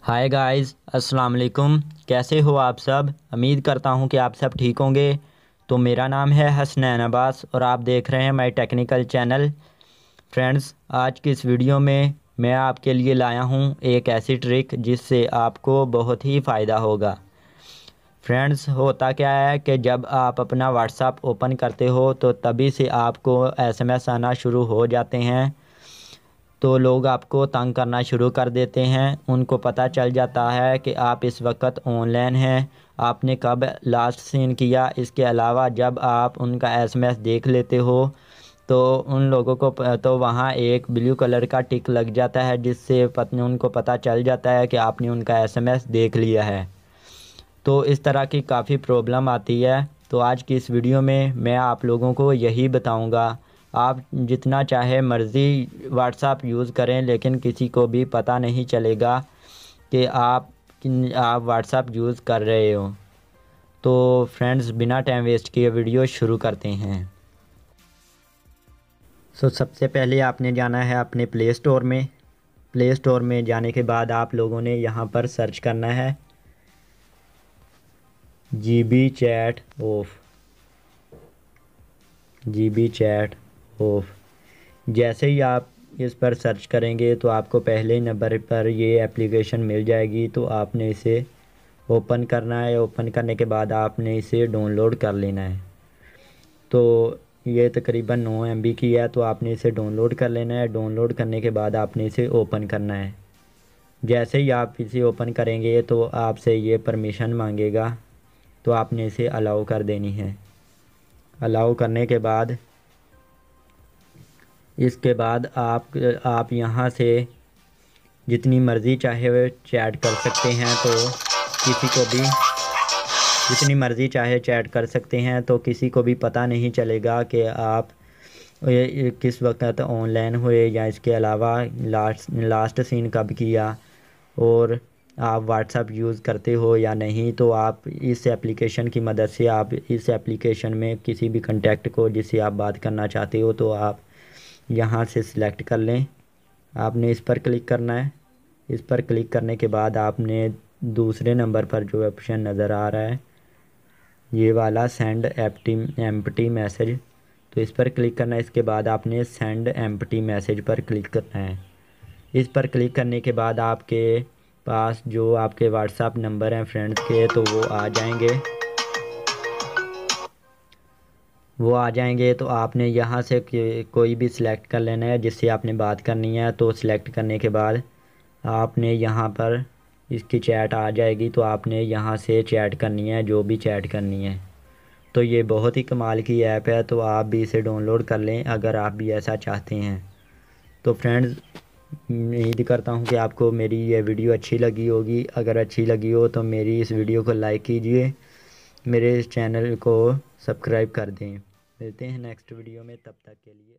Hi guys, अस्सलाम वालेकुम। कैसे हो आप सब? उम्मीद करता हूँ कि आप सब ठीक होंगे। तो मेरा नाम है हसनैन अब्बास और आप देख रहे हैं माय टेक्निकल चैनल। फ्रेंड्स, आज की इस वीडियो में मैं आपके लिए लाया हूँ एक ऐसी ट्रिक जिससे आपको बहुत ही फ़ायदा होगा। फ्रेंड्स, होता क्या है कि जब आप अपना व्हाट्सएप ओपन करते हो तो तभी से आपको एसएमएस आना शुरू हो जाते हैं। तो लोग आपको तंग करना शुरू कर देते हैं। उनको पता चल जाता है कि आप इस वक्त ऑनलाइन हैं, आपने कब लास्ट सीन किया। इसके अलावा जब आप उनका एसएमएस देख लेते हो तो उन लोगों को तो वहाँ एक ब्लू कलर का टिक लग जाता है, जिससे उनको पता चल जाता है कि आपने उनका एसएमएस देख लिया है। तो इस तरह की काफ़ी प्रॉब्लम आती है। तो आज की इस वीडियो में मैं आप लोगों को यही बताऊंगा। आप जितना चाहे मर्ज़ी व्हाट्सएप यूज़ करें, लेकिन किसी को भी पता नहीं चलेगा कि आप व्हाट्सएप यूज़ कर रहे हो। तो फ्रेंड्स, बिना टाइम वेस्ट किए वीडियो शुरू करते हैं। सबसे पहले आपने जाना है अपने प्ले स्टोर में। प्ले स्टोर में जाने के बाद आप लोगों ने यहाँ पर सर्च करना है GB chat off. GB chat off. जैसे ही आप इस पर सर्च करेंगे तो आपको पहले नंबर पर ये एप्लीकेशन मिल जाएगी। तो आपने इसे ओपन करना है। ओपन करने के बाद आपने इसे डाउनलोड कर लेना है। तो ये तकरीबन 9 MB की है, तो आपने इसे डाउनलोड कर लेना है। डाउनलोड करने के बाद आपने इसे ओपन करना है। जैसे ही आप इसे ओपन करेंगे तो आपसे ये परमिशन मांगेगा, तो आपने इसे अलाउ कर देनी है। अलाउ करने के बाद इसके बाद आप यहाँ से जितनी मर्ज़ी चाहे वो चैट कर सकते हैं। तो किसी को भी जितनी मर्ज़ी चाहे चैट कर सकते हैं। तो किसी को भी पता नहीं चलेगा कि आप ये किस वक्त ऑनलाइन हुए, या इसके अलावा लास्ट सीन कब किया, और आप व्हाट्सएप यूज़ करते हो या नहीं। तो आप इस एप्लीकेशन की मदद से आप इस एप्लीकेशन में किसी भी कांटेक्ट को जिससे आप बात करना चाहते हो तो आप यहाँ से सिलेक्ट कर लें। आपने इस पर क्लिक करना है। इस पर क्लिक करने के बाद आपने दूसरे नंबर पर जो ऑप्शन नज़र आ रहा है, ये वाला सेंड एम्प्टी मैसेज, तो इस पर क्लिक करना है। इसके बाद आपने सेंड एम्प्टी मैसेज पर क्लिक करना है। इस पर क्लिक करने के बाद आपके पास जो आपके व्हाट्सएप नंबर हैं फ्रेंड्स के, तो वो आ जाएंगे। तो आपने यहाँ से कोई भी सिलेक्ट कर लेना है जिससे आपने बात करनी है। तो सिलेक्ट करने के बाद आपने यहाँ पर इसकी चैट आ जाएगी। तो आपने यहाँ से चैट करनी है, जो भी चैट करनी है। तो ये बहुत ही कमाल की ऐप है, तो आप भी इसे डाउनलोड कर लें अगर आप भी ऐसा चाहते हैं। तो फ्रेंड्स, उम्मीद करता हूँ कि आपको मेरी ये वीडियो अच्छी लगी होगी। अगर अच्छी लगी हो तो मेरी इस वीडियो को लाइक कीजिए, मेरे इस चैनल को सब्सक्राइब कर दें। मिलते हैं नेक्स्ट वीडियो में, तब तक के लिए।